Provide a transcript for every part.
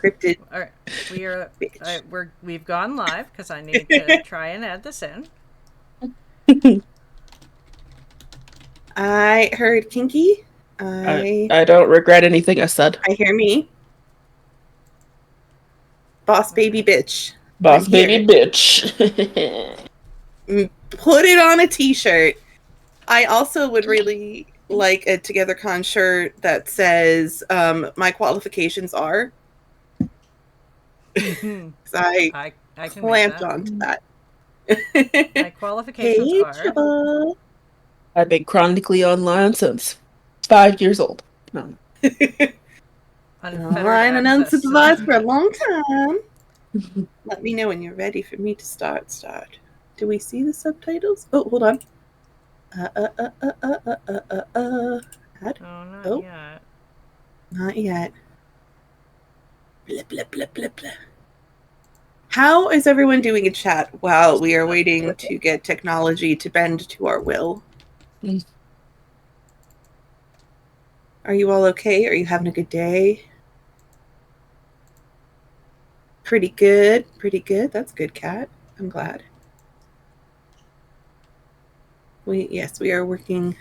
Cryptid All right, bitch. we've gone live because I need to try and add this in. I heard kinky. I don't regret anything I said. I hear me. Boss baby bitch. Boss I'm baby here. bitch. Put it on a t-shirt. I also would really like a TogetherCon shirt that says my qualifications are. I I can make clamped that. onto that. My qualifications Hey, are Trouble. I've been chronically online since 5 years old. No. unfettered Online and access to the unsupervised for a internet. long time. Let me know when you're ready for me to start. Do we see the subtitles? Oh, hold on. Add? Oh, not Oh, yet. not yet. Blah, blah, blah, blah, blah. How is everyone doing in chat while we are waiting to get technology to bend to our will? Are you all okay? Are you having a good day? Pretty good. Pretty good. That's good, Kat. I'm glad. Yes, we are working.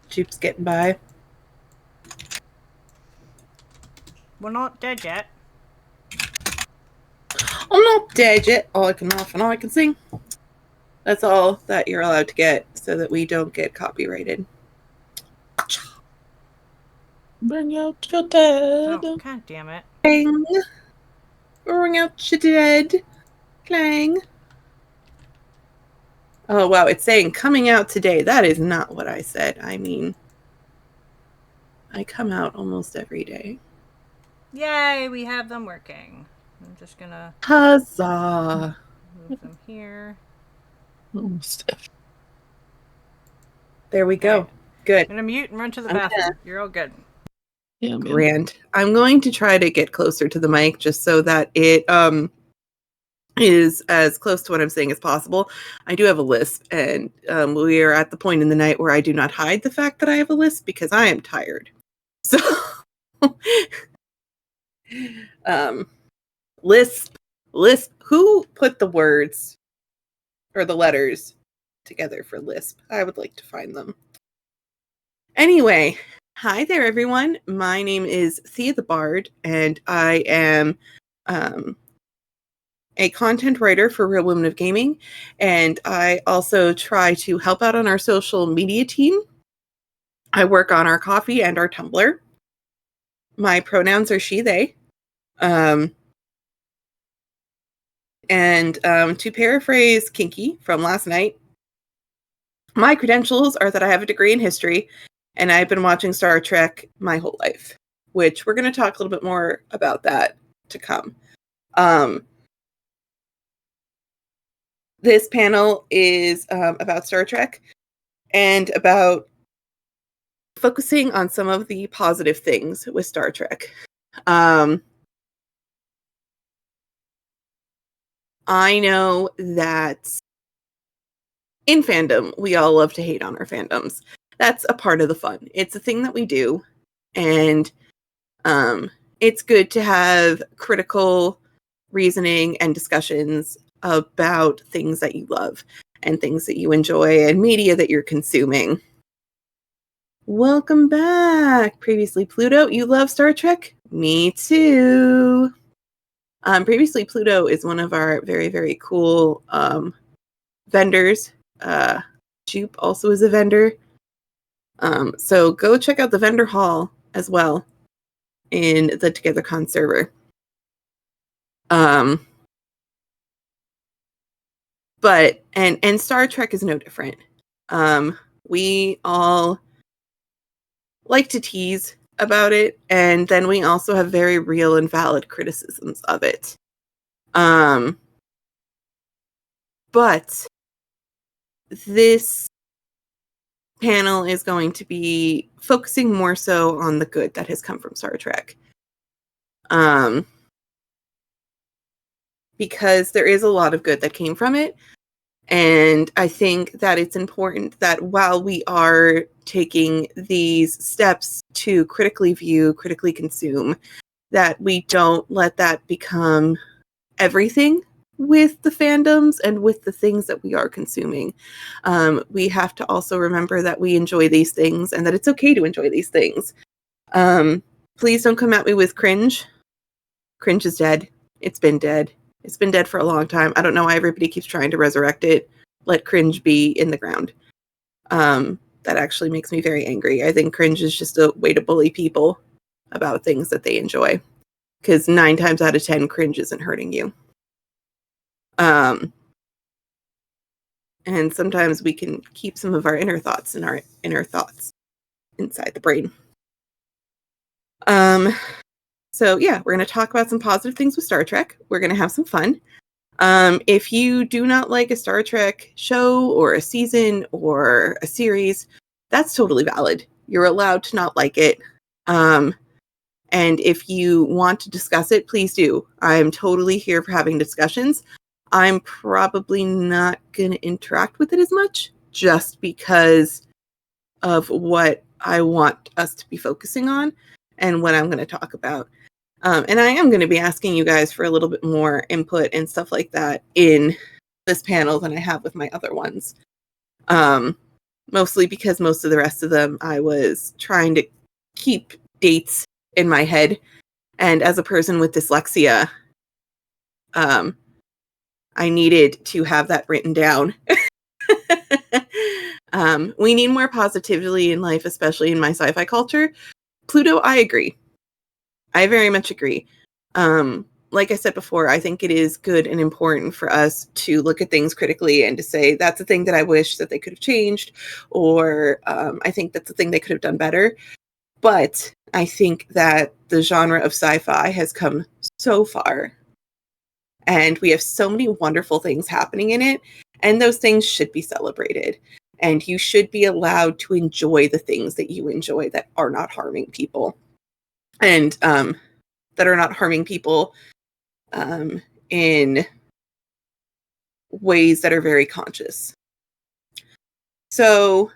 Jupe's getting by. We're not dead yet. I'm not dead yet. All I can laugh and all I can sing. That's all that you're allowed to get so that we don't get copyrighted. Bring out your dead. Oh, god damn it. Clang. Bring out your dead. Clang. Oh, wow. It's saying coming out today. That is not what I said. I mean, I come out almost every day. Yay, we have them working. I'm just gonna Huzzah. move them here. Almost. There we go. Right. Good. I'm gonna mute and run to the bathroom. You're all good. Yeah, Grand. I'm going to try to get closer to the mic just so that it is as close to what I'm saying as possible. I do have a lisp, and we are at the point in the night where I do not hide the fact that I have a lisp because I am tired. So, lisp. Who put the words or the letters together for lisp? I would like to find them. Anyway, hi there, everyone. My name is Thea the Bard, and I am a content writer for Real Women of Gaming, and I also try to help out on our social media team. I work on our coffee and our Tumblr. My pronouns are she, they. And to paraphrase Kinky from last night, my credentials are that I have a degree in history, and I've been watching Star Trek my whole life, which we're going to talk a little bit more about that to come. This panel is about Star Trek and about focusing on some of the positive things with Star Trek. I know that in fandom, we all love to hate on our fandoms. That's a part of the fun. It's a thing that we do. And it's good to have critical reasoning and discussions about things that you love and things that you enjoy and media that you're consuming. Welcome back. Previously Pluto, you love Star Trek? Me too. Previously Pluto is one of our very, very cool vendors. Jupe also is a vendor. So go check out the vendor hall as well in the TogetherCon server. But and Star Trek is no different. We all like to tease about it, and then we also have very real and valid criticisms of it. But this panel is going to be focusing more so on the good that has come from Star Trek. Because there is a lot of good that came from it, And I think that it's important that while we are taking these steps to critically view, critically consume, that we don't let that become everything with the fandoms and with the things that we are consuming. We have to also remember that we enjoy these things and that it's okay to enjoy these things. Please don't come at me with cringe. Cringe is dead. It's been dead. It's been dead for a long time. I don't know why everybody keeps trying to resurrect it. Let cringe be in the ground. That actually makes me very angry. I think cringe is just a way to bully people about things that they enjoy. Because 9 times out of 10, cringe isn't hurting you. And sometimes we can keep some of our inner thoughts in our inner thoughts inside the brain. So yeah, we're going to talk about some positive things with Star Trek. We're going to have some fun. If you do not like a Star Trek show or a season or a series, that's totally valid. You're allowed to not like it. And if you want to discuss it, please do. I'm totally here for having discussions. I'm probably not going to interact with it as much just because of what I want us to be focusing on and what I'm going to talk about. And I am going to be asking you guys for a little bit more input and stuff like that in this panel than I have with my other ones. Mostly because most of the rest of them, I was trying to keep dates in my head. And as a person with dyslexia, I needed to have that written down. We need more positivity in life, especially in my sci-fi culture. Pluto, I agree. I very much agree. Like I said before, I think it is good and important for us to look at things critically and to say, that's a thing that I wish that they could have changed, or I think that's a thing they could have done better. But I think that the genre of sci-fi has come so far, and we have so many wonderful things happening in it, and those things should be celebrated. And you should be allowed to enjoy the things that you enjoy that are not harming people. And that are not harming people in ways that are very conscious. So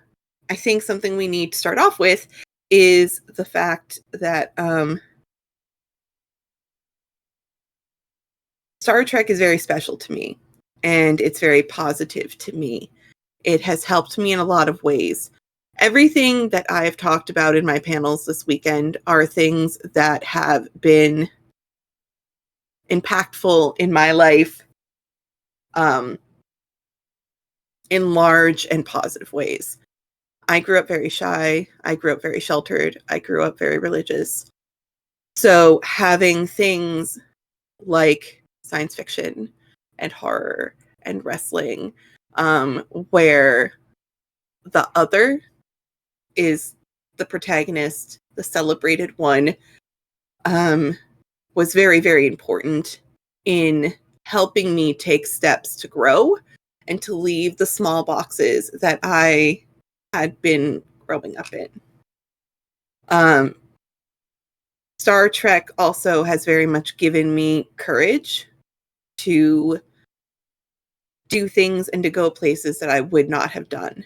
I think something we need to start off with is the fact that Star Trek is very special to me, and it's very positive to me. It has helped me in a lot of ways. Everything that I've talked about in my panels this weekend are things that have been impactful in my life in large and positive ways. I grew up very shy. I grew up very sheltered. I grew up very religious. So having things like science fiction and horror and wrestling, where the other is the protagonist, the celebrated one, was very, very important in helping me take steps to grow and to leave the small boxes that I had been growing up in. Star Trek also has very much given me courage to do things and to go places that I would not have done.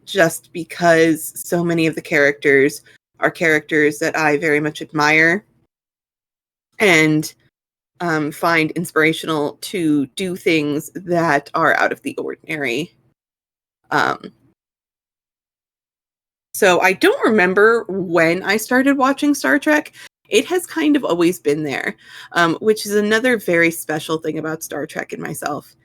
Just because so many of the characters are characters that I very much admire and find inspirational to do things that are out of the ordinary. So I don't remember when I started watching Star Trek. It has kind of always been there, which is another very special thing about Star Trek and myself.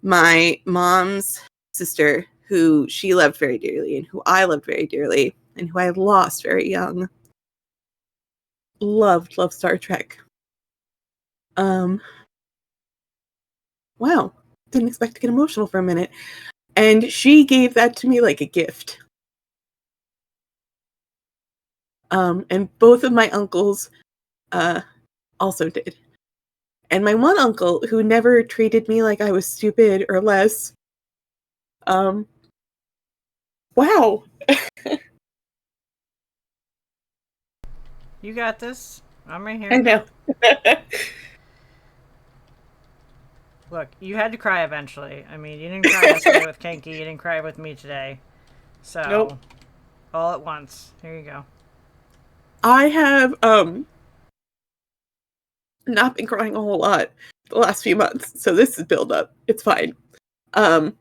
My mom's sister, who she loved very dearly and who I loved very dearly and who I lost very young, loved Star Trek. Wow, didn't expect to get emotional for a minute. And she gave that to me like a gift. And both of my uncles also did. And my one uncle, who never treated me like I was stupid or less, wow. You got this. I'm right here. I know. Look, you had to cry eventually. I mean, you didn't cry yesterday with Kenki. You didn't cry with me today. So, Nope. all at once. Here you go. I have not been crying a whole lot the last few months, so this is build up. It's fine. I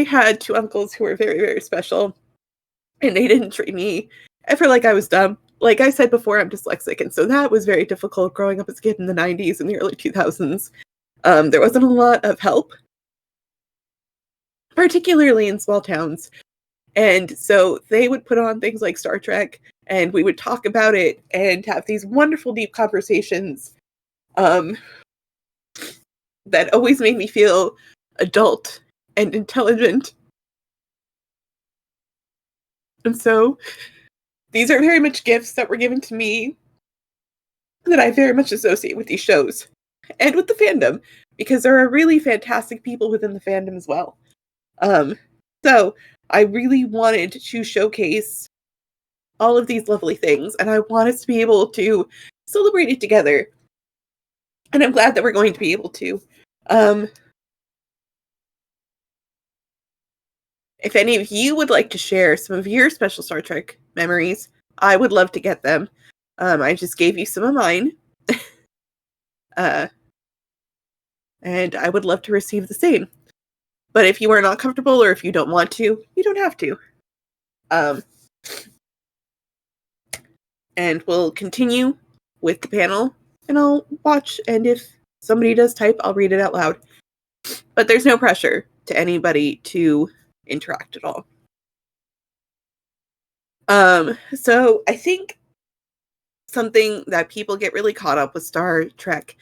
had two uncles who were very, very special, and they didn't treat me ever like I was dumb. Like I said before, I'm dyslexic, and so that was very difficult growing up as a kid in the 90s and the early 2000s. There wasn't a lot of help, particularly in small towns. And so they would put on things like Star Trek, and we would talk about it and have these wonderful, deep conversations that always made me feel adult and intelligent. And so these are very much gifts that were given to me that I very much associate with these shows and with the fandom, because there are really fantastic people within the fandom as well. So I really wanted to showcase all of these lovely things, and I want us to be able to celebrate it together. And I'm glad that we're going to be able to. If any of you would like to share some of your special Star Trek memories, I would love to get them. I just gave you some of mine. And I would love to receive the same. But if you are not comfortable or if you don't want to, you don't have to. And we'll continue with the panel, and I'll watch, and if somebody does type, I'll read it out loud. But there's no pressure to anybody to interact at all. So I think something that people get really caught up with Star Trek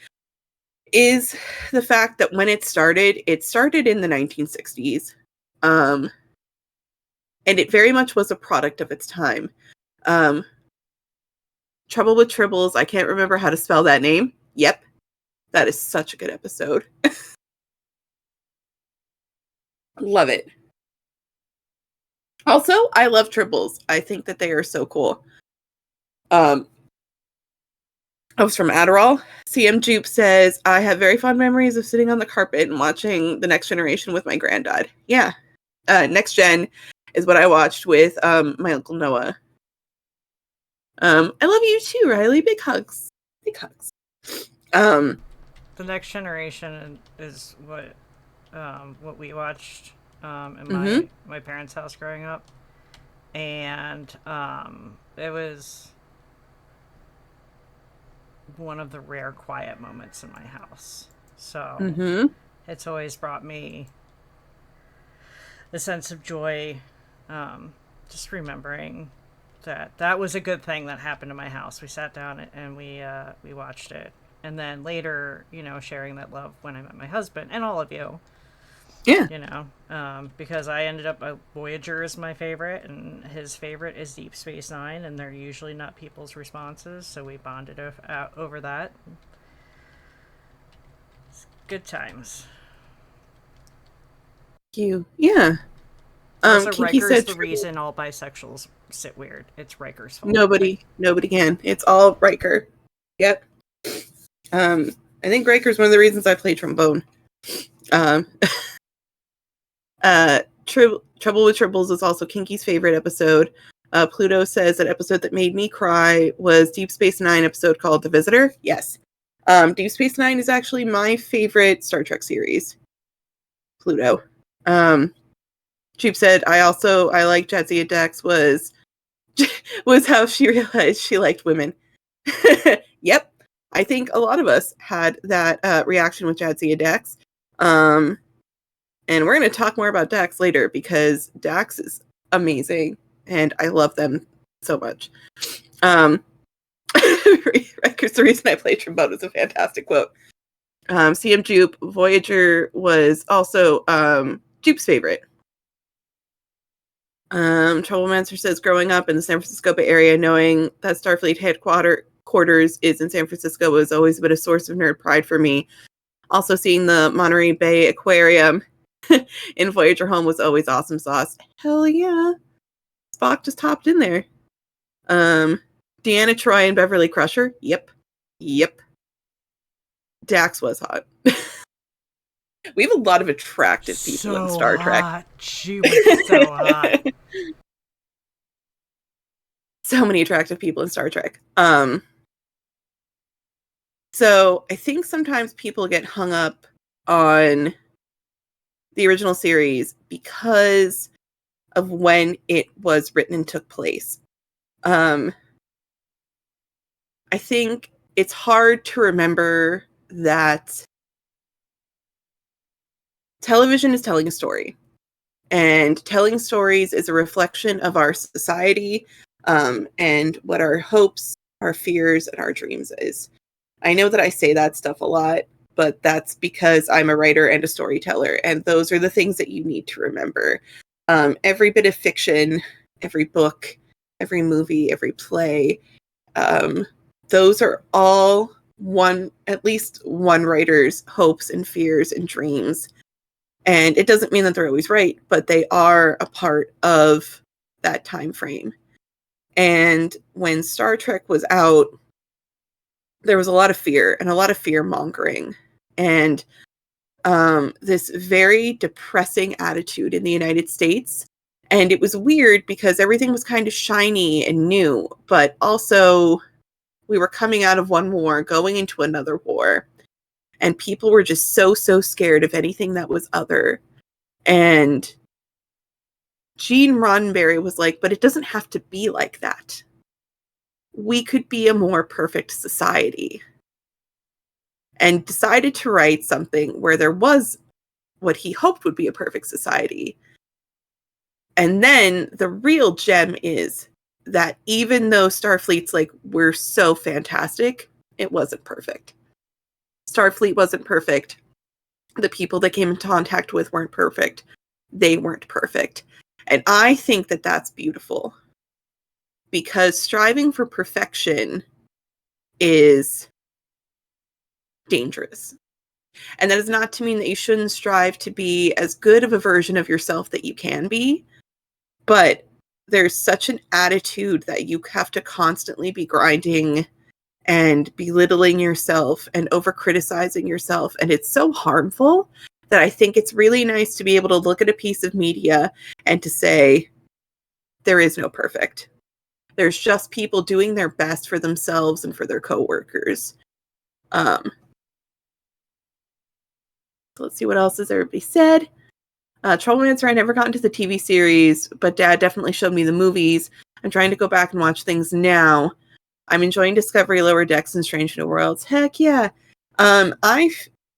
is the fact that when it started in the 1960s. And it very much was a product of its time. Trouble with Tribbles, I can't remember how to spell that name. Yep. That is such a good episode. Love it. Also, I love Tribbles. I think that they are so cool. I was from Adderall. CM Jupe says, I have very fond memories of sitting on the carpet and watching The Next Generation with my granddad. Yeah. Next Gen is what I watched with my Uncle Noah. I love you too, Riley. Big hugs. Big hugs. The Next Generation is what we watched in my parents' house growing up. And it was one of the rare quiet moments in my house. So it's always brought me a sense of joy, just remembering that was a good thing that happened in my house. We sat down and we watched it. And then later, sharing that love when I met my husband and all of you. Yeah. Because I ended up, Voyager is my favorite, and his favorite is Deep Space Nine, and they're usually not people's responses, so we bonded over that. It's good times. Thank you. Yeah. Also, Kiki Riker's said the reason all bisexuals sit weird. It's Riker's fault. Nobody can. It's all Riker. Yep. I think Riker's one of the reasons I play trombone. Trouble with Tribbles is also Kinky's favorite episode. Pluto says an episode that made me cry was Deep Space Nine episode called The Visitor. Yes. Deep Space Nine is actually my favorite Star Trek series. Pluto. Cheap said I like Jadzia Dax was how she realized she liked women. Yep. I think a lot of us had that reaction with Jadzia Dax. And we're going to talk more about Dax later because Dax is amazing and I love them so much. Riker's the reason I play trombone is a fantastic quote. CM Jupe, Voyager was also Jupe's favorite. Troublemancer says, growing up in the San Francisco Bay Area, knowing that Starfleet headquarters is in San Francisco was always a bit of source of nerd pride for me. Also, seeing the Monterey Bay Aquarium in Voyager Home was always awesome sauce. Hell yeah. Spock just hopped in there. Deanna Troi and Beverly Crusher? Yep. Dax was hot. We have a lot of attractive people in Star Trek. She was so hot. So many attractive people in Star Trek. So I think sometimes people get hung up on the original series because of when it was written and took place. I think it's hard to remember that television is telling a story, and telling stories is a reflection of our society, and what our hopes, our fears, and our dreams is. I know that I say that stuff a lot, but that's because I'm a writer and a storyteller, and those are the things that you need to remember. Every bit of fiction, every book, every movie, every play, those are all at least one writer's hopes and fears and dreams. And it doesn't mean that they're always right, but they are a part of that time frame. And when Star Trek was out, there was a lot of fear and a lot of fear mongering, and this very depressing attitude in the United States. And it was weird because everything was kind of shiny and new, but also we were coming out of one war, going into another war, and people were just so scared of anything that was other. And Gene Roddenberry was like, but it doesn't have to be like that. We could be a more perfect society. And decided to write something where there was what he hoped would be a perfect society. And then the real gem is that even though Starfleet's like, we're so fantastic, it wasn't perfect. Starfleet wasn't perfect. The people that came in contact with weren't perfect. They weren't perfect. And I think that that's beautiful. Because striving for perfection is dangerous. And that is not to mean that you shouldn't strive to be as good of a version of yourself that you can be. But there's such an attitude that you have to constantly be grinding and belittling yourself and over-criticizing yourself. And it's so harmful that I think it's really nice to be able to look at a piece of media and to say, there is no perfect. There's just people doing their best for themselves and for their coworkers. Let's see what else has everybody said. Trollmancer, I never got into the TV series, but Dad definitely showed me the movies. I'm trying to go back and watch things now. I'm enjoying Discovery, Lower Decks, and Strange New Worlds. Heck yeah. I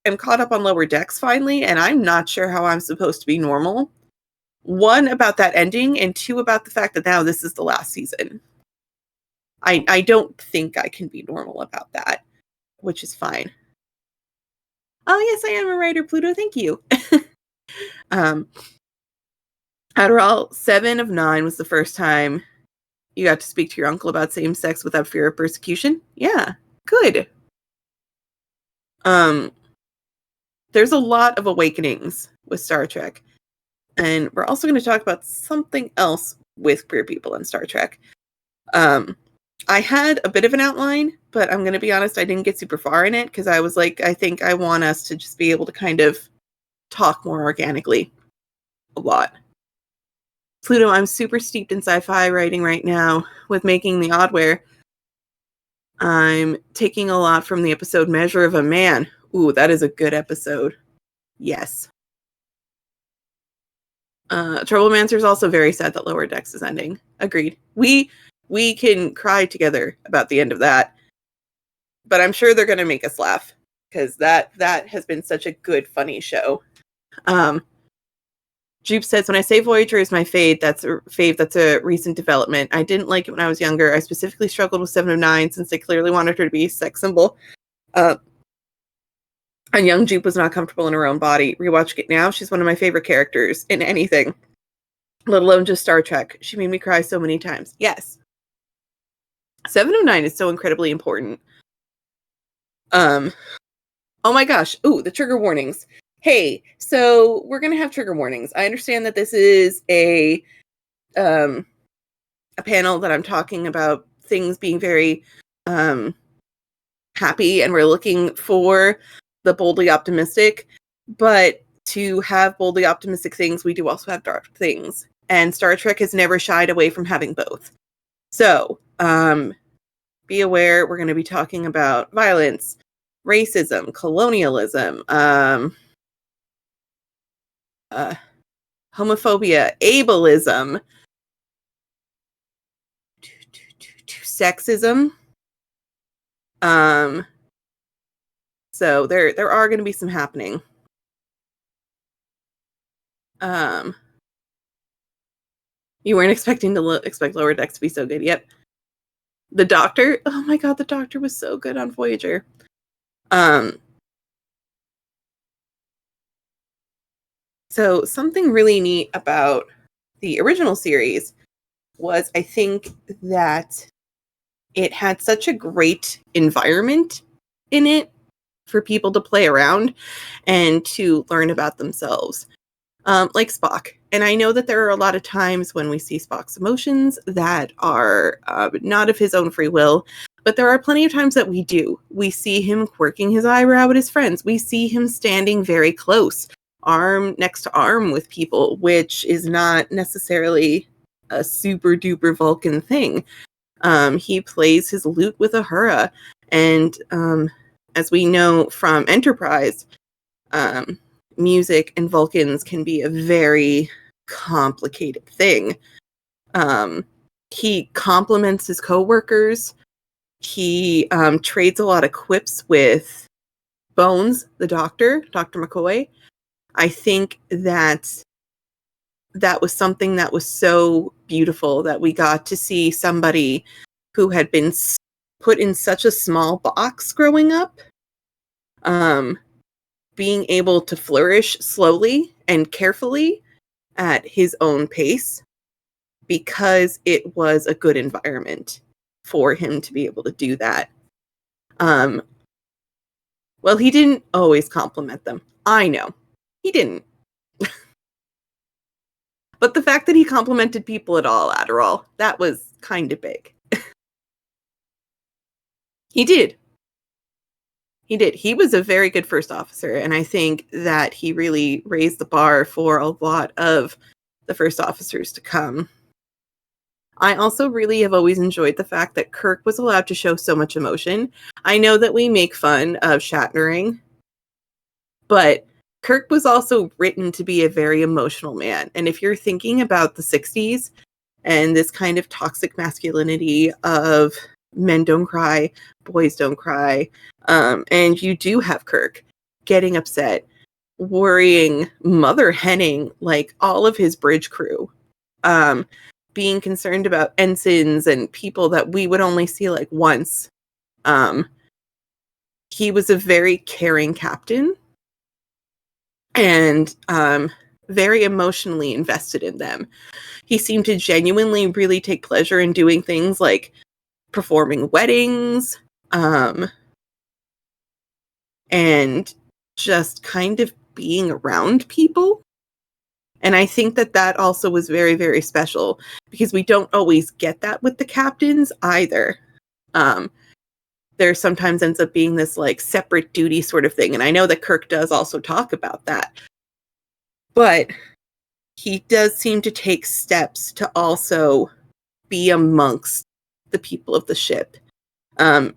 am caught up on Lower Decks finally, and I'm not sure how I'm supposed to be normal. One, about that ending, and two, about the fact that now this is the last season. I don't think I can be normal about that, which is fine. Oh, yes, I am a writer, Pluto. Thank you. Adderall, 7 of 9 was the first time you got to speak to your uncle about same sex without fear of persecution. Yeah, good. There's a lot of awakenings with Star Trek. And we're also going to talk about something else with queer people in Star Trek. I had a bit of an outline, but I'm going to be honest, I didn't get super far in it because I was like, I think I want us to just be able to kind of talk more organically a lot. Pluto, I'm super steeped in sci-fi writing right now with making the oddwear. I'm taking a lot from the episode Measure of a Man. Ooh, that is a good episode. Yes. Troublemancer's also very sad that Lower Decks is ending. Agreed. We can cry together about the end of that. But I'm sure they're going to make us laugh because that has been such a good, funny show. Jupe says, when I say Voyager is my fave, that's a recent development. I didn't like it when I was younger. I specifically struggled with 7 of 9 since they clearly wanted her to be a sex symbol. And young Jupe was not comfortable in her own body. Rewatching it now, she's one of my favorite characters in anything, let alone just Star Trek. She made me cry so many times. Yes. 7 of 9 is so incredibly important. Oh my gosh. Ooh, the trigger warnings. Hey, so we're going to have trigger warnings. I understand that this is a panel that I'm talking about things being very happy, and we're looking for the boldly optimistic. But to have boldly optimistic things, we do also have dark things. And Star Trek has never shied away from having both. So, be aware, we're going to be talking about violence, racism, colonialism, homophobia, ableism, sexism. So there are going to be some happening. You weren't expecting to expect Lower Decks to be so good. Yep. The Doctor. Oh my God, the Doctor was so good on Voyager. So something really neat about the original series was, I think, that it had such a great environment in it for people to play around and to learn about themselves. Like Spock. And I know that there are a lot of times when we see Spock's emotions that are not of his own free will, but there are plenty of times that we do. We see him quirking his eyebrow at his friends. We see him standing very close, arm next to arm with people, which is not necessarily a super duper Vulcan thing. He plays his lute with Uhura. And as we know from Enterprise, music and Vulcans can be a very complicated thing. He compliments his coworkers. He trades a lot of quips with Bones, the Doctor, Dr. McCoy. I think that was something that was so beautiful, that we got to see somebody who had been put in such a small box growing up, being able to flourish slowly and carefully at his own pace, because it was a good environment for him to be able to do that. Well, he didn't always compliment them. I know. He didn't. But the fact that he complimented people at all, Adderall, that was kind of big. He did. He did. He was a very good first officer, and I think that he really raised the bar for a lot of the first officers to come. I also really have always enjoyed the fact that Kirk was allowed to show so much emotion. I know that we make fun of Shatnering, but Kirk was also written to be a very emotional man. And if you're thinking about the 60s and this kind of toxic masculinity of men don't cry, boys don't cry, and you do have Kirk getting upset, worrying, mother henning like all of his bridge crew, being concerned about ensigns and people that we would only see like once. He was a very caring captain, and very emotionally invested in them. He seemed to genuinely really take pleasure in doing things like performing weddings, and just kind of being around people. And I think that that also was very, very special, because we don't always get that with the captains either. There sometimes ends up being this like separate duty sort of thing. And I know that Kirk does also talk about that. But he does seem to take steps to also be amongst the people of the ship. And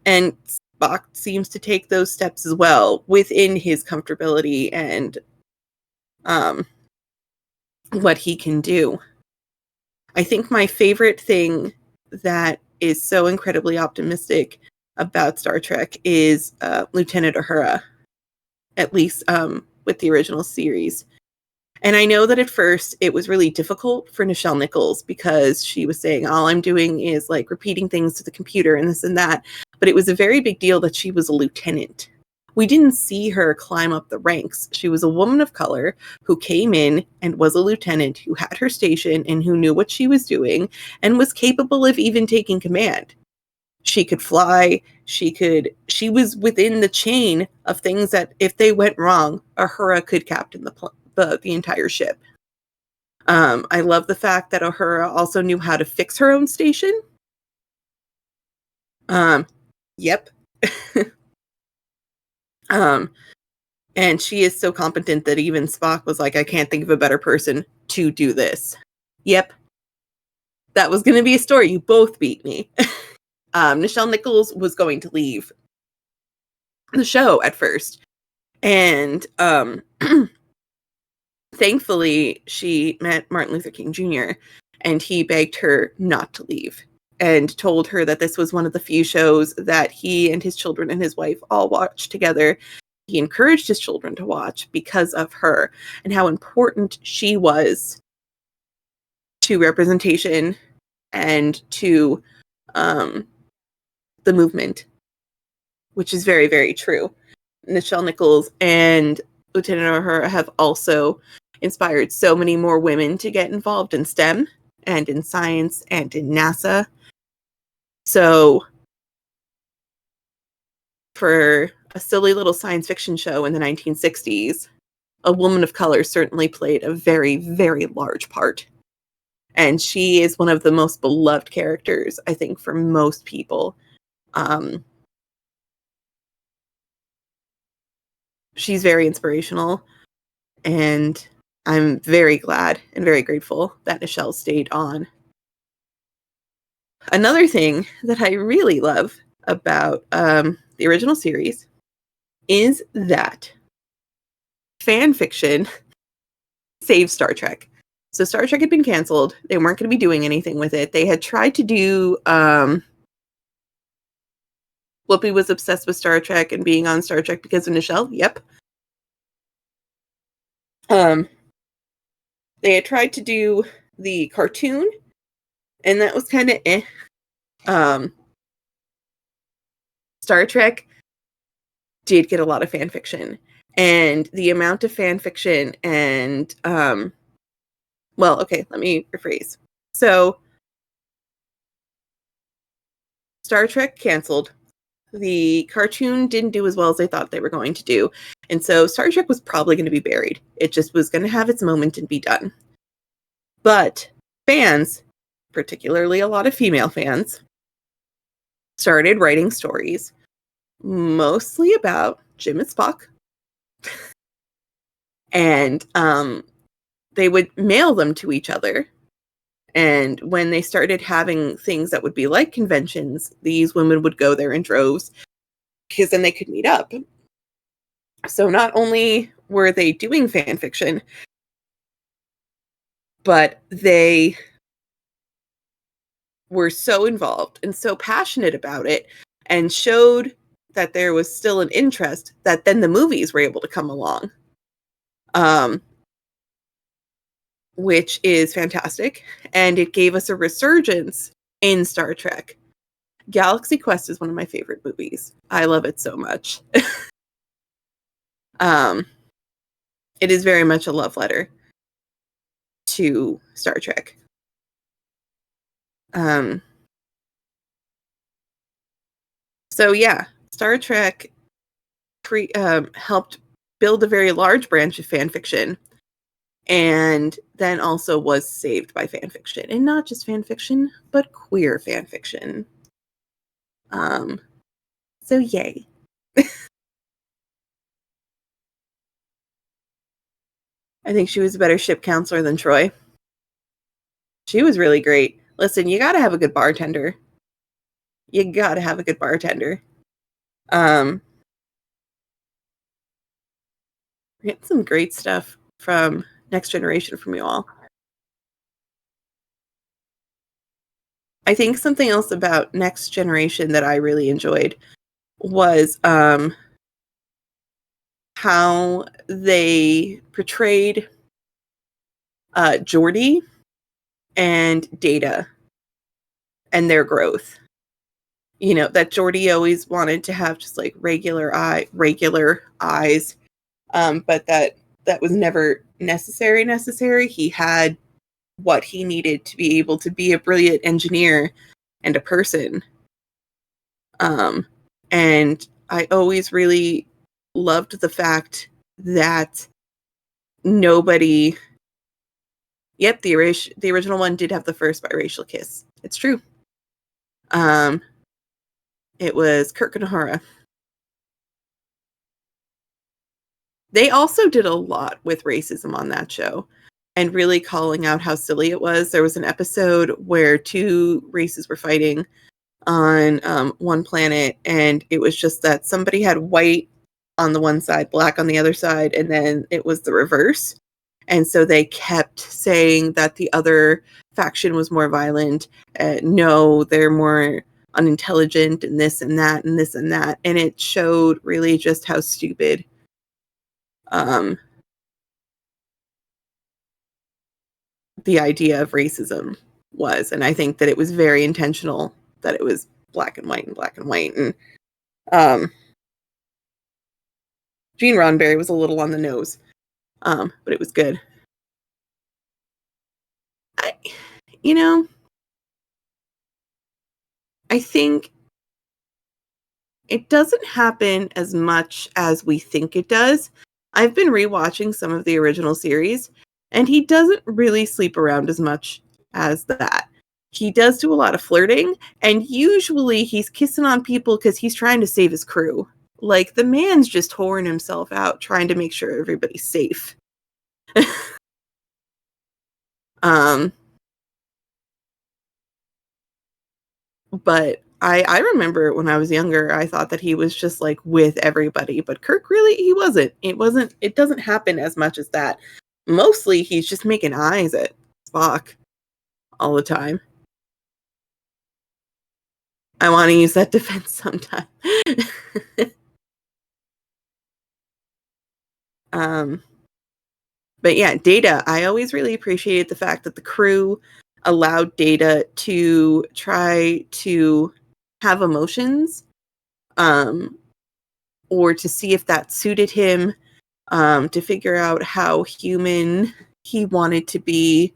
Spock seems to take those steps as well within his comfortability and what he can do. I think my favorite thing that is so incredibly optimistic about Star Trek is Lieutenant Uhura, at least with the original series. And I know that at first it was really difficult for Nichelle Nichols, because she was saying, all I'm doing is like repeating things to the computer and this and that. But it was a very big deal that she was a lieutenant. We didn't see her climb up the ranks. She was a woman of color who came in and was a lieutenant, who had her station and who knew what she was doing and was capable of even taking command. She could fly. She was within the chain of things that if they went wrong, Uhura could captain the entire ship. I love the fact that Uhura also knew how to fix her own station. Yep. And she is so competent that even Spock was like, I can't think of a better person to do this. Yep. That was going to be a story. You both beat me. Nichelle Nichols was going to leave the show at first. And thankfully, she met Martin Luther King Jr., and he begged her not to leave and told her that this was one of the few shows that he and his children and his wife all watched together. He encouraged his children to watch because of her and how important she was to representation and to the movement, which is very, very true. Nichelle Nichols and Lieutenant Uhura have also inspired so many more women to get involved in STEM and in science and in NASA. So for a silly little science fiction show in the 1960s, a woman of color certainly played a very, very large part. And she is one of the most beloved characters, I think, for most people. She's very inspirational, and I'm very glad and very grateful that Nichelle stayed on. Another thing that I really love about the original series is that fan fiction saved Star Trek. So Star Trek had been canceled. They weren't going to be doing anything with it. They had tried to do... Whoopi was obsessed with Star Trek and being on Star Trek because of Nichelle. Yep. They had tried to do the cartoon, and that was kind of eh. Star Trek did get a lot of fan fiction, and the amount of fan fiction and well, okay, let me rephrase. So Star Trek canceled. The cartoon didn't do as well as they thought they were going to do, and so Star Trek was probably going to be buried. It just was going to have its moment and be done. But fans, particularly a lot of female fans, started writing stories mostly about Jim and Spock. And they would mail them to each other. And when they started having things that would be like conventions, these women would go there in droves because then they could meet up. So not only were they doing fan fiction, but they were so involved and so passionate about it and showed that there was still an interest that then the movies were able to come along. Which is fantastic. And it gave us a resurgence in Star Trek. Galaxy Quest is one of my favorite movies. I love it so much. It is very much a love letter to Star Trek. So yeah, Star Trek helped build a very large branch of fan fiction, and then also was saved by fan fiction, and not just fan fiction, but queer fan fiction. So yay. I think she was a better ship counselor than Troy. She was really great. Listen, you gotta have a good bartender. You gotta have a good bartender. We get some great stuff from Next Generation from you all. I think something else about Next Generation that I really enjoyed was how they portrayed Geordi and Data and their growth. You know, that Geordi always wanted to have just like regular eyes, but that was never necessary. He had what he needed to be able to be a brilliant engineer and a person. And I always really loved the fact that nobody... Yep, the original one did have the first biracial kiss. It's true. It was Kirk and O'Hara. They also did a lot with racism on that show and really calling out how silly it was. There was an episode where two races were fighting on one planet, and it was just that somebody had white on the one side, black on the other side, and then it was the reverse. And so they kept saying that the other faction was more violent. No, they're more unintelligent, and this and that and this and that. And it showed really just how stupid the idea of racism was. And I think that it was very intentional that it was black and white and black and white. And Gene Roddenberry was a little on the nose, but it was good. I think it doesn't happen as much as we think it does. I've been rewatching some of the original series, and he doesn't really sleep around as much as that. He does do a lot of flirting, and usually he's kissing on people because he's trying to save his crew. Like, the man's just whoring himself out, trying to make sure everybody's safe. But I remember when I was younger, I thought that he was just like with everybody, but Kirk really, he wasn't. It doesn't happen as much as that. Mostly he's just making eyes at Spock all the time. I want to use that defense sometime. But yeah, Data, I always really appreciated the fact that the crew allowed Data to try to have emotions, or to see if that suited him, to figure out how human he wanted to be.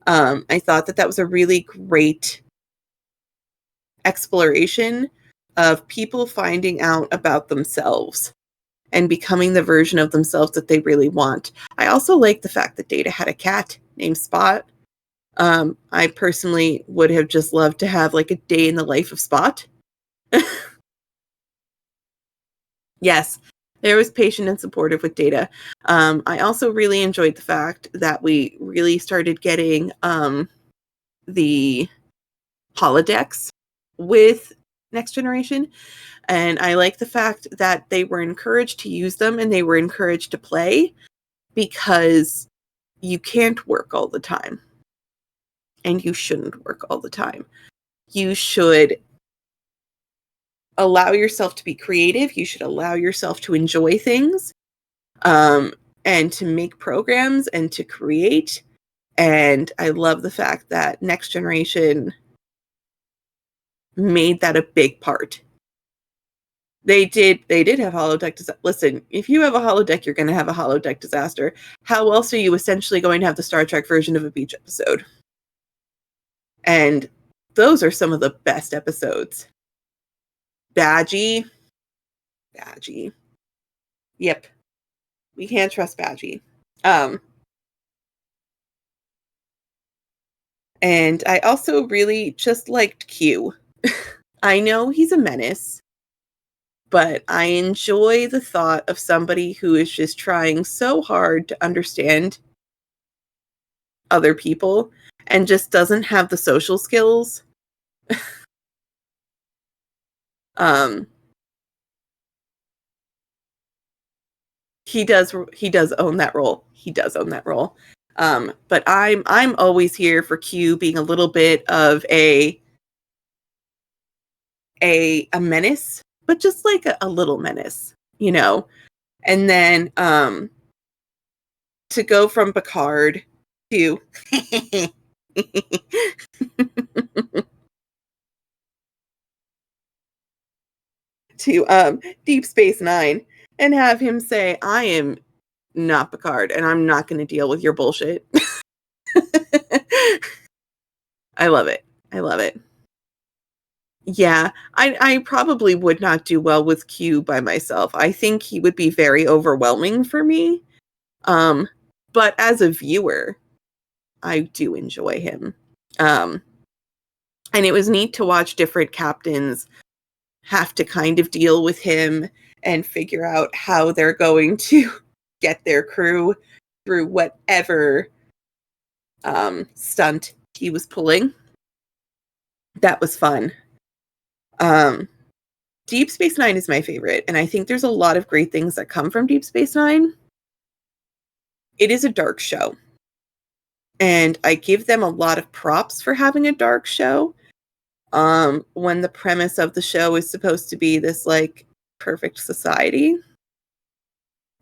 I thought that was a really great exploration of people finding out about themselves and becoming the version of themselves that they really want. I also like the fact that Data had a cat named Spot. I personally would have just loved to have like a day in the life of Spot. Yes, there was patient and supportive with Data. I also really enjoyed the fact that we really started getting the holodecks with Next Generation. And I like the fact that they were encouraged to use them and they were encouraged to play, because you can't work all the time. And you shouldn't work all the time. You should allow yourself to be creative. You should allow yourself to enjoy things, and to make programs and to create. And I love the fact that Next Generation made that a big part. They did have holodeck disaster. Listen, if you have a holodeck, you're going to have a holodeck disaster. How else are you essentially going to have the Star Trek version of a beach episode? And those are some of the best episodes. Badgie. Yep. We can't trust Badgie. And I also really just liked Q. I know he's a menace, but I enjoy the thought of somebody who is just trying so hard to understand other people and just doesn't have the social skills. He does own that role. But I'm always here for Q being a little bit of a menace, but just like a little menace, you know. And then to go from Picard to to Deep Space Nine and have him say, I am not Picard and I'm not going to deal with your bullshit. I love it. Yeah, I probably would not do well with Q by myself. I think he would be very overwhelming for me. But as a viewer, I do enjoy him. And it was neat to watch different captains have to kind of deal with him and figure out how they're going to get their crew through whatever stunt he was pulling. That was fun. Deep Space Nine is my favorite, and I think there's a lot of great things that come from Deep Space Nine. It is a dark show, and I give them a lot of props for having a dark show. When the premise of the show is supposed to be this, like, perfect society,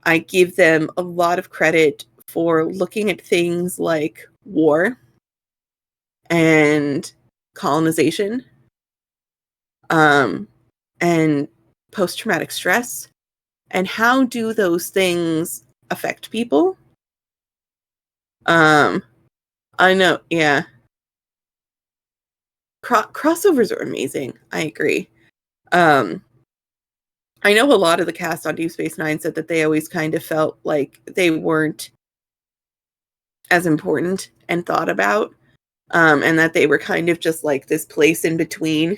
I give them a lot of credit for looking at things like war and colonization, and post-traumatic stress, and how do those things affect people. I know, yeah. Crossovers are amazing. I agree. I know a lot of the cast on Deep Space Nine said that they always kind of felt like they weren't as important and thought about, and that they were kind of just like this place in between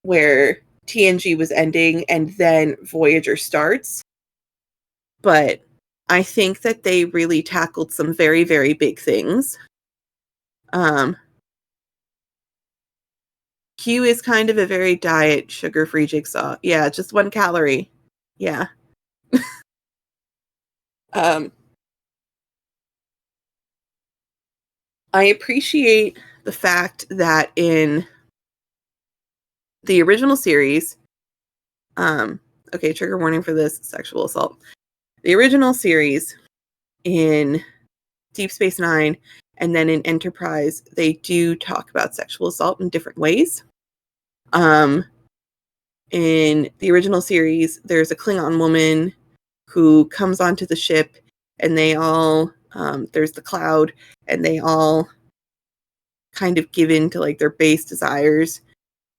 where TNG was ending and then Voyager starts. But I think that they really tackled some very, very big things. Q is kind of a very diet, sugar-free jigsaw. Yeah, just 1 calorie. Yeah. I appreciate the fact that in the original series, okay, trigger warning for this, sexual assault. The original series in Deep Space Nine and then in Enterprise, they do talk about sexual assault in different ways. In the original series, there's a Klingon woman who comes onto the ship, and they all, there's the cloud, and they all kind of give in to like their base desires,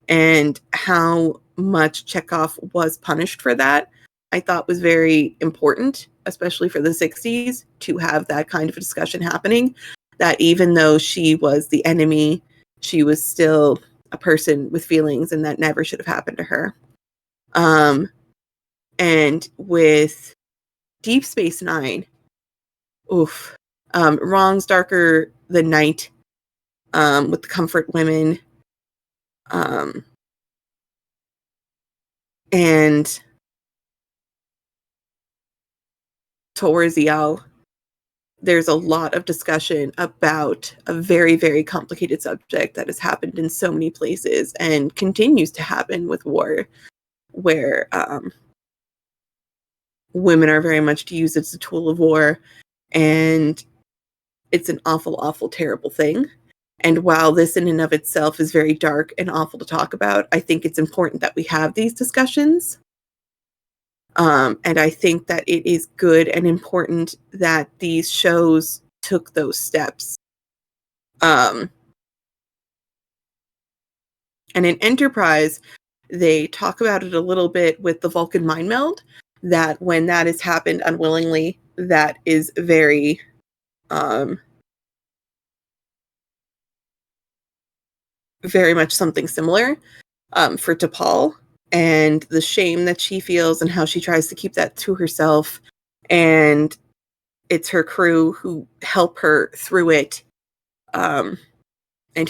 and how much Chekhov was punished for that, I thought was very important, especially for the 60s, to have that kind of a discussion happening, that even though she was the enemy, she was still a person with feelings, and that never should have happened to her. And with Deep Space Nine, wrongs darker than night, with the comfort women, and Torziel, there's a lot of discussion about a very, very complicated subject that has happened in so many places and continues to happen with war, where women are very much used as a tool of war, and it's an awful, awful, terrible thing. And while this in and of itself is very dark and awful to talk about, I think it's important that we have these discussions. And I think that it is good and important that these shows took those steps. And in Enterprise, they talk about it a little bit with the Vulcan mind meld, that when that has happened unwillingly, that is very, very much something similar for T'Pol, and the shame that she feels and how she tries to keep that to herself. And it's her crew who help her through it, and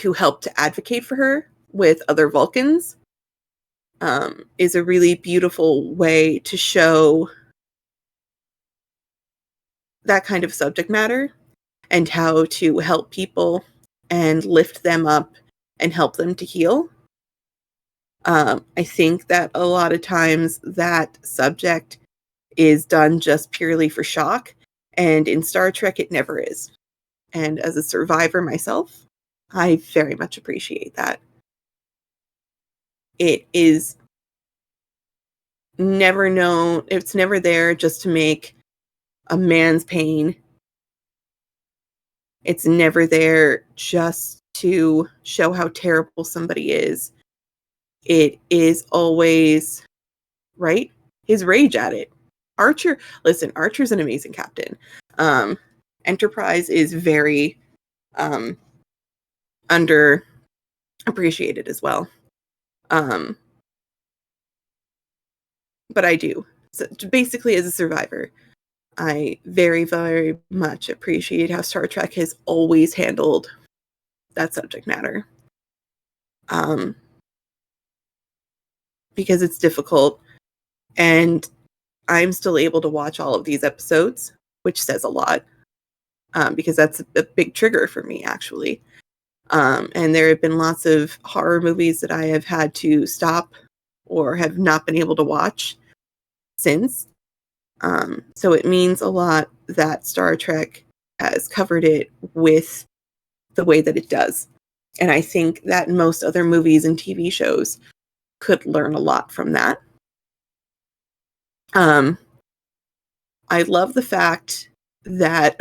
who help to advocate for her with other Vulcans, is a really beautiful way to show that kind of subject matter and how to help people and lift them up and help them to heal. I think that a lot of times that subject is done just purely for shock, and in Star Trek it never is. And as a survivor myself, I very much appreciate that. It is never known, it's never there just to make a man's pain. It's never there just to show how terrible somebody is. It is always, right? His rage at it. Archer, listen, Archer's an amazing captain. Enterprise is very underappreciated as well. but I do. So basically, as a survivor, I very, very much appreciate how Star Trek has always handled that subject matter. Because it's difficult, and I'm still able to watch all of these episodes, which says a lot, because that's a big trigger for me, actually. And there have been lots of horror movies that I have had to stop or have not been able to watch since. So it means a lot that Star Trek has covered it with the way that it does. And I think that most other movies and TV shows could learn a lot from that. I love the fact that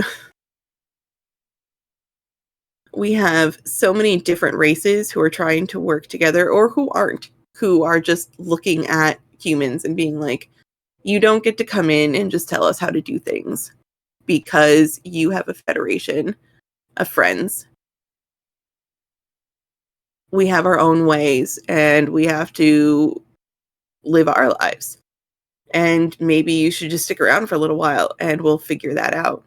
we have so many different races who are trying to work together, or who aren't, who are just looking at humans and being like, you don't get to come in and just tell us how to do things because you have a federation of friends. We have our own ways and we have to live our lives. And maybe you should just stick around for a little while and we'll figure that out.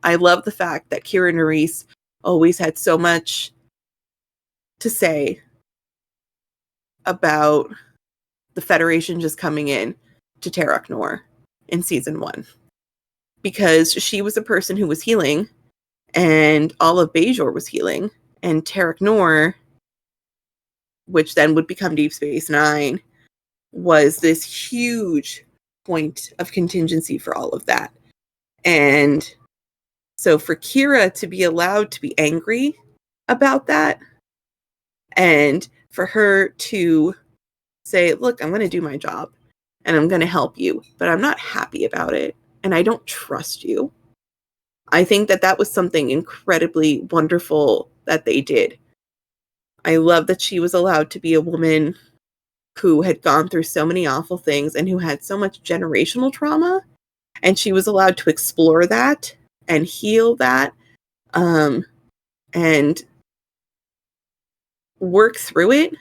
I love the fact that Kira Nerys always had so much to say about the Federation just coming in to Terok Nor in season 1. Because she was a person who was healing, and all of Bajor was healing, and Terok Nor, which then would become Deep Space Nine, was this huge point of contingency for all of that. And so for Kira to be allowed to be angry about that, and for her to say, look, I'm going to do my job and I'm going to help you, but I'm not happy about it and I don't trust you. I think that that was something incredibly wonderful that they did. I love that she was allowed to be a woman who had gone through so many awful things and who had so much generational trauma, and she was allowed to explore that and heal that, and work through it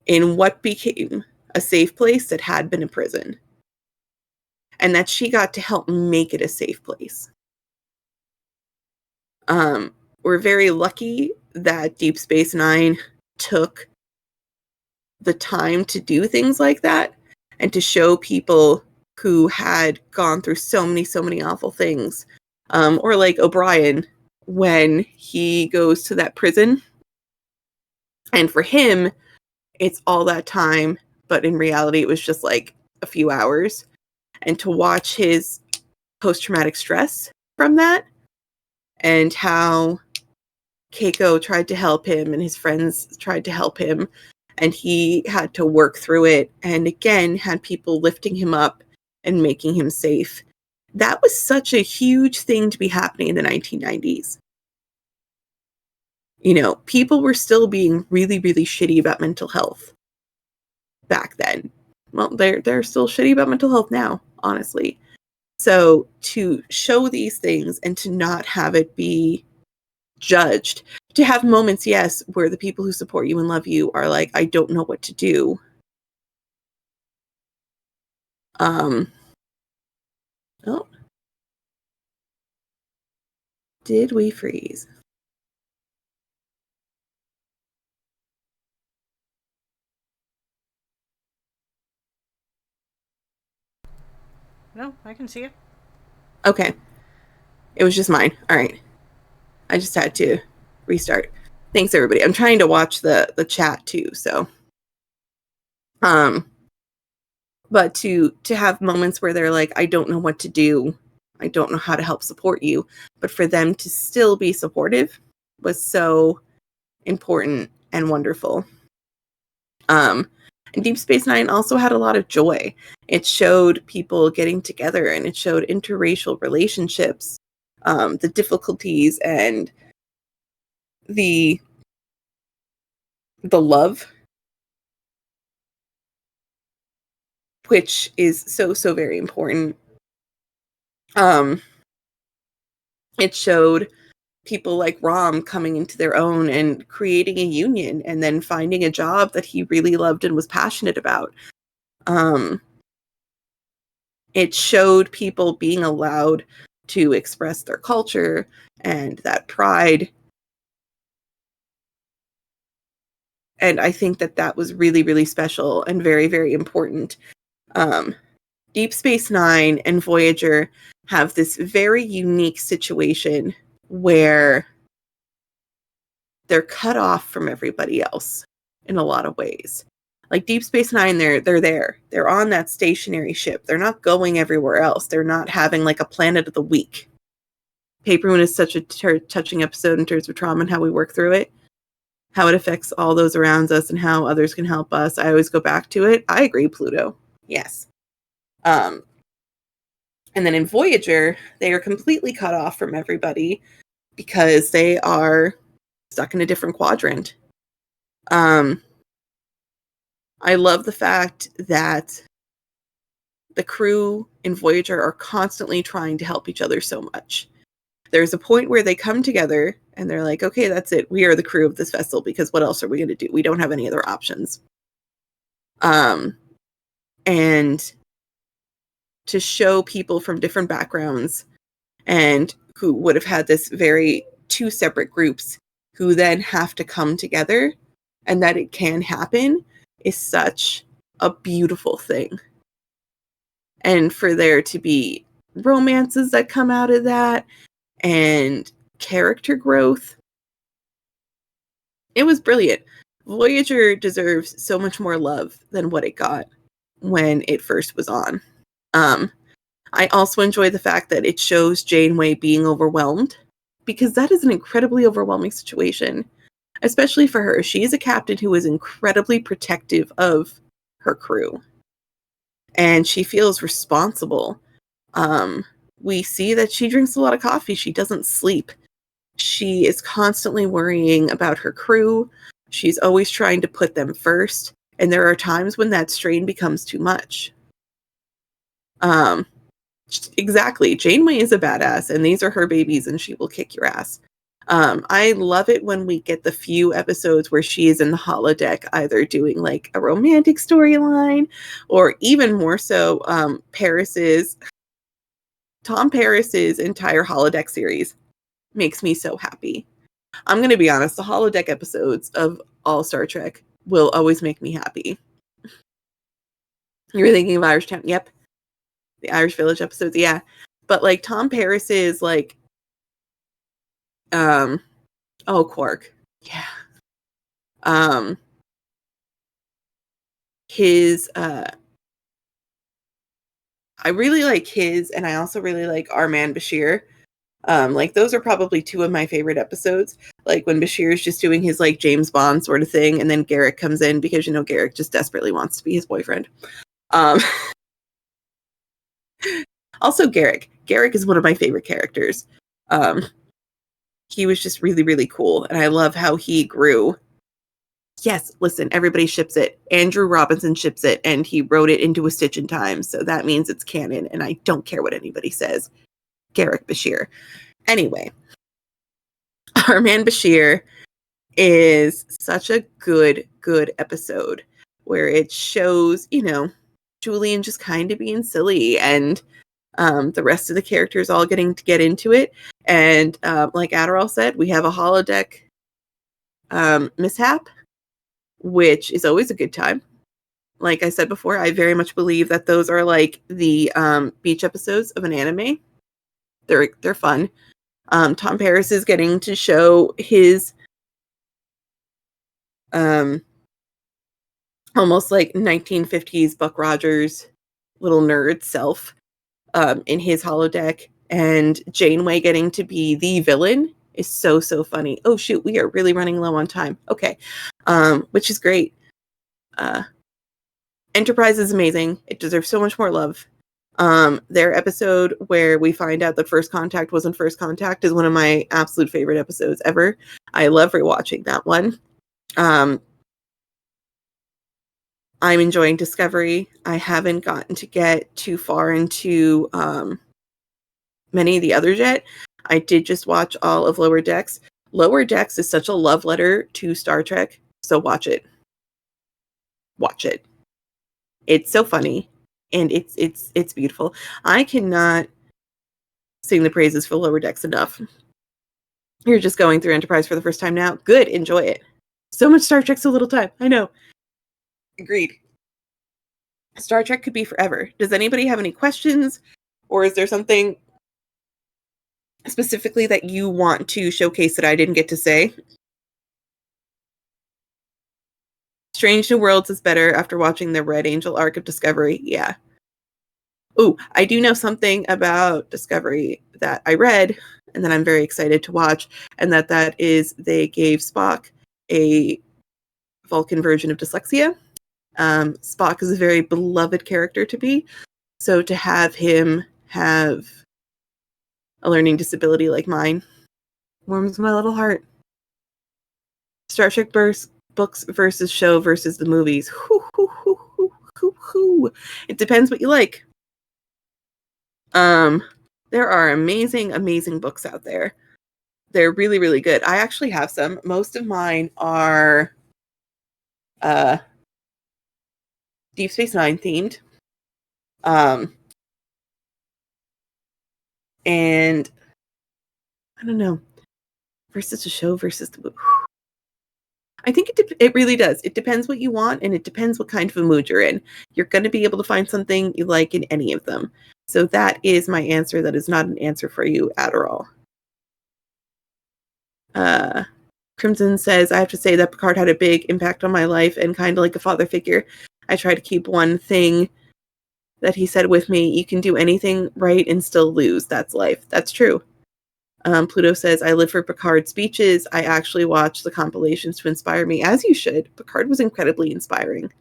in what became a safe place that had been a prison. And that she got to help make it a safe place. We're very lucky that Deep Space Nine took the time to do things like that and to show people who had gone through so many awful things. Or like O'Brien, when he goes to that prison. And for him, it's all that time, but in reality, it was just like a few hours. And to watch his post-traumatic stress from that, and how Keiko tried to help him and his friends tried to help him, and he had to work through it, and again had people lifting him up and making him safe. That was such a huge thing to be happening in the 1990s. You know, people were still being really shitty about mental health back then. Well, they're still shitty about mental health now, honestly. So to show these things and to not have it be judged, to have moments, yes, where the people who support you and love you are like, I don't know what to do. Oh. Did we freeze? No, I can see it. Okay. It was just mine. All right. I just had to restart. Thanks, everybody. I'm trying to watch the chat too, so. But to have moments where they're like, I don't know what to do. I don't know how to help support you. But for them to still be supportive was so important and wonderful. And Deep Space Nine also had a lot of joy. It showed people getting together, and it showed interracial relationships, the difficulties and the love, which is so very important. It showed people like Rom coming into their own and creating a union, and then finding a job that he really loved and was passionate about. It showed people being allowed to express their culture and that pride. And I think that was really, really special and very, very important. Deep Space Nine and Voyager have this very unique situation where they're cut off from everybody else in a lot of ways. Like Deep Space Nine, they're there. They're on that stationary ship. They're not going everywhere else. They're not having like a planet of the week. Paper Moon is such a touching episode in terms of trauma and how we work through it, how it affects all those around us and how others can help us. I always go back to it. I agree, Pluto. Yes. And then in Voyager, they are completely cut off from everybody because they are stuck in a different quadrant. I love the fact that the crew in Voyager are constantly trying to help each other so much. There's a point where they come together and they're like, okay, that's it. We are the crew of this vessel because what else are we going to do? We don't have any other options. And to show people from different backgrounds and who would have had this very two separate groups who then have to come together and that it can happen is such a beautiful thing. And for there to be romances that come out of that and character growth, it was brilliant. Voyager deserves so much more love than what it got when it first was on. I also enjoy the fact that it shows Janeway being overwhelmed, because that is an incredibly overwhelming situation, especially for her. She is a captain who is incredibly protective of her crew, and she feels responsible. We see that she drinks a lot of coffee. She doesn't sleep. She is constantly worrying about her crew. She's always trying to put them first, and there are times when that strain becomes too much. Exactly. Janeway is a badass, and these are her babies, and she will kick your ass. I love it when we get the few episodes where she is in the holodeck, either doing like a romantic storyline, or even more so, Tom Paris's entire holodeck series makes me so happy. I'm going to be honest, the holodeck episodes of all Star Trek will always make me happy. You were thinking of Irish Town? Yep. The Irish Village episodes, yeah. But like Tom Paris's like Quark. Yeah. His I really like his, and I also really like Our Man Bashir. Like those are probably two of my favorite episodes. Like when Bashir is just doing his like James Bond sort of thing, and then Garrick comes in because Garrick just desperately wants to be his boyfriend. Also Garrick. Garrick is one of my favorite characters. He was just really, really cool, and I love how he grew. Yes, listen, everybody ships it. Andrew Robinson ships it, and he wrote it into A Stitch in Time, so that means it's canon, and I don't care what anybody says. Garrick Bashir. Anyway, Our Man Bashir is such a good episode where it shows, Julian just kind of being silly, and the rest of the characters all getting to get into it. And like Adderall said, we have a holodeck mishap, which is always a good time. Like I said before, I very much believe that those are like the beach episodes of an anime. They're fun. Tom Paris is getting to show his almost like 1950s Buck Rogers little nerd self in his holodeck, and Janeway getting to be the villain is so funny. Oh shoot, we are really running low on time. Okay. Which is great. Enterprise is amazing. It deserves so much more love. Their episode where we find out that First Contact wasn't First Contact is one of my absolute favorite episodes ever. I love rewatching that one. I'm enjoying Discovery. I haven't gotten to get too far into many of the others yet. I did just watch all of Lower Decks. Lower Decks is such a love letter to Star Trek, so watch it. Watch it. It's so funny. and it's beautiful. I cannot sing the praises for Lower Decks enough. You're just going through Enterprise for the first time now. Good, enjoy it. So much Star Trek, so little time. I know. Agreed. Star Trek could be forever. Does anybody have any questions? Or is there something specifically that you want to showcase that I didn't get to say? Strange New Worlds is better after watching the Red Angel arc of Discovery. Yeah. Ooh, I do know something about Discovery that I read and that I'm very excited to watch, and that is they gave Spock a Vulcan version of dyslexia. Spock is a very beloved character to me, so to have him have a learning disability like mine warms my little heart. Star Trek books versus show versus the movies. It depends what you like. There are amazing books out there. They're really, really good. I actually have some. Most of mine are Deep Space Nine themed. And I don't know, versus a show versus the movie. I think it really does. It depends what you want, and it depends what kind of a mood you're in. You're going to be able to find something you like in any of them. So that is my answer. That is not an answer for you at all. Crimson says, I have to say that Picard had a big impact on my life and kind of like a father figure. I try to keep one thing that he said with me. You can do anything right and still lose. That's life. That's true. Pluto says, I live for Picard's speeches. I actually watch the compilations to inspire me, as you should. Picard was incredibly inspiring.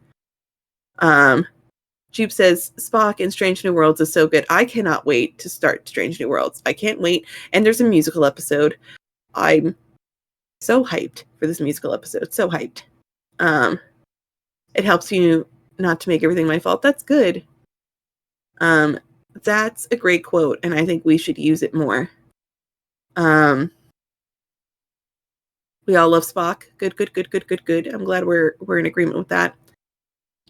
Jeep says, Spock in Strange New Worlds is so good. I cannot wait to start Strange New Worlds. I can't wait. And there's a musical episode. I'm so hyped for this musical episode. So hyped. It helps you not to make everything my fault. That's good. That's a great quote, and I think we should use it more. We all love Spock. Good. I'm glad we're in agreement with that.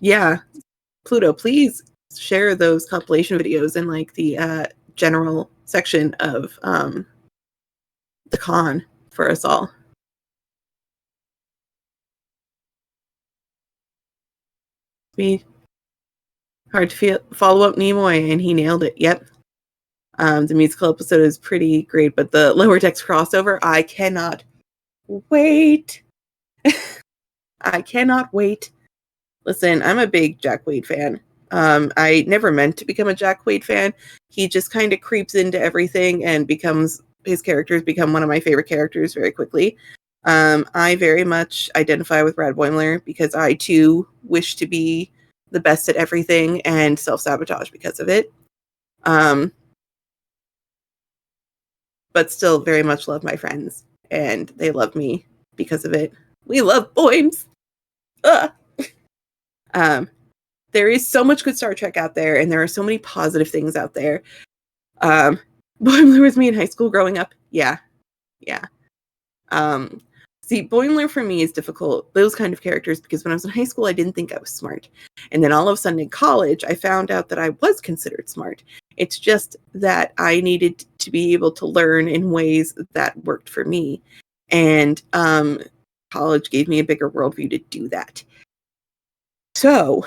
Yeah. Pluto, please share those compilation videos in like the general section of the con for us all. Be hard to follow up Nimoy, and he nailed it. Yep. The musical episode is pretty great, but the Lower Decks crossover, I cannot wait. I cannot wait. Listen, I'm a big Jack Wade fan. I never meant to become a Jack Wade fan. He just kind of creeps into everything and his characters become one of my favorite characters very quickly. I very much identify with Brad Boimler because I too wish to be the best at everything and self-sabotage because of it. But still very much love my friends, and they love me because of it. We love Boims! There is so much good Star Trek out there, and there are so many positive things out there. Boimler was me in high school growing up. Yeah. See, Boimler for me is difficult, those kind of characters, because when I was in high school, I didn't think I was smart. And then all of a sudden in college, I found out that I was considered smart. It's just that I needed to be able to learn in ways that worked for me. And college gave me a bigger worldview to do that. So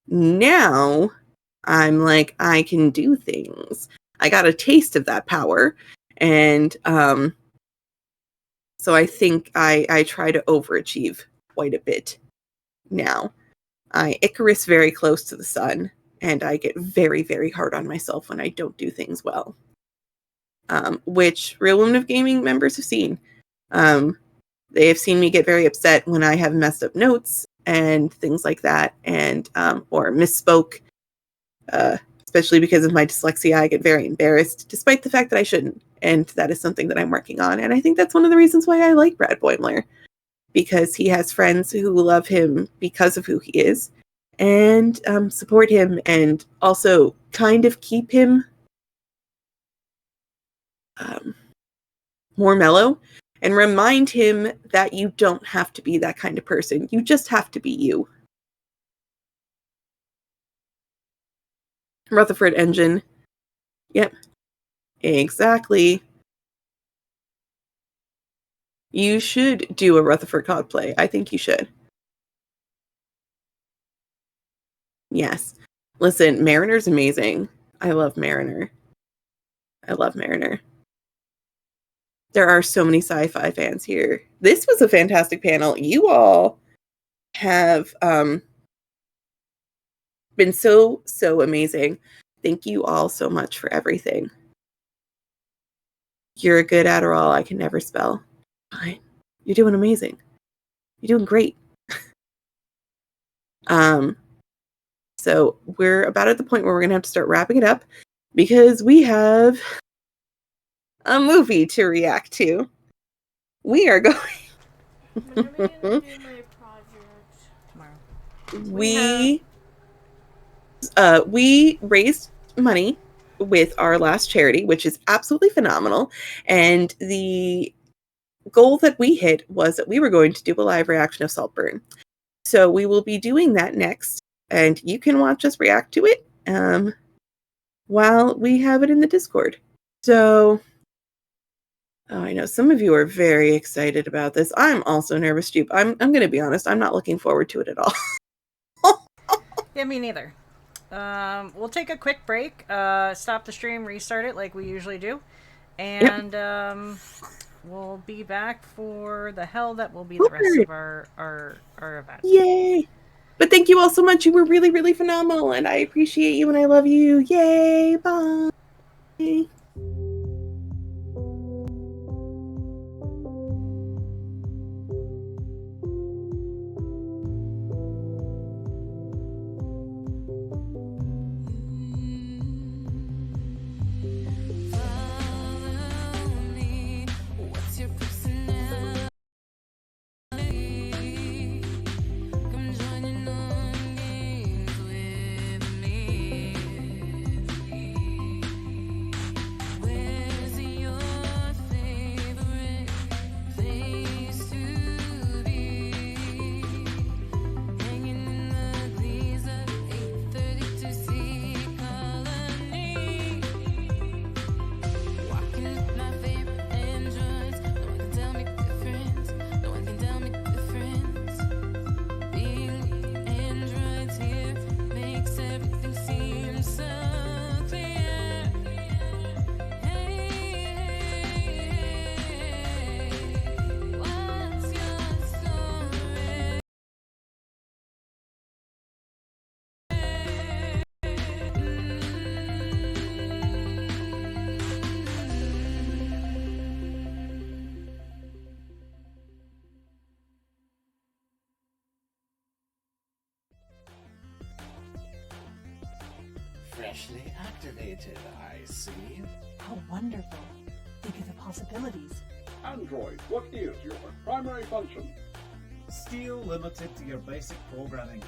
now I'm like, I can do things. I got a taste of that power. And so I think I try to overachieve quite a bit now. I Icarus very close to the sun, and I get very, very hard on myself when I don't do things well. Which Real Women of Gaming members have seen. They have seen me get very upset when I have messed up notes and things like that, and or misspoke. Especially because of my dyslexia, I get very embarrassed, despite the fact that I shouldn't. And that is something that I'm working on. And I think that's one of the reasons why I like Brad Boimler, because he has friends who love him because of who he is and support him and also kind of keep him more mellow and remind him that you don't have to be that kind of person. You just have to be you. Rutherford engine. Yep. Exactly. You should do a Rutherford cosplay. I think you should. Yes. Listen, Mariner's amazing. I love Mariner. I love Mariner. There are so many sci-fi fans here. This was a fantastic panel. You all have been so amazing. Thank you all so much for everything. You're a good Adderall I can never spell. Fine. You're doing amazing. You're doing great. So we're about at the point where we're gonna have to start wrapping it up because we have a movie to react to. We are going. When are we gonna do my project? Tomorrow. We raised money with our last charity, which is absolutely phenomenal. And the goal that we hit was that we were going to do a live reaction of Saltburn. So we will be doing that next, and you can watch us react to it while we have it in the Discord. So, I know some of you are very excited about this. I'm also nervous, too. I'm going to be honest. I'm not looking forward to it at all. Yeah, me neither. We'll take a quick break, stop the stream, restart it like we usually do, and we'll be back for the hell that will be the rest of our event. Yay! But thank you all so much. You were really, really phenomenal, and I appreciate you, and I love you. Yay! Bye! Freshly activated, I see. How wonderful. Think of the possibilities. Android, what is your primary function? Still limited to your basic programming.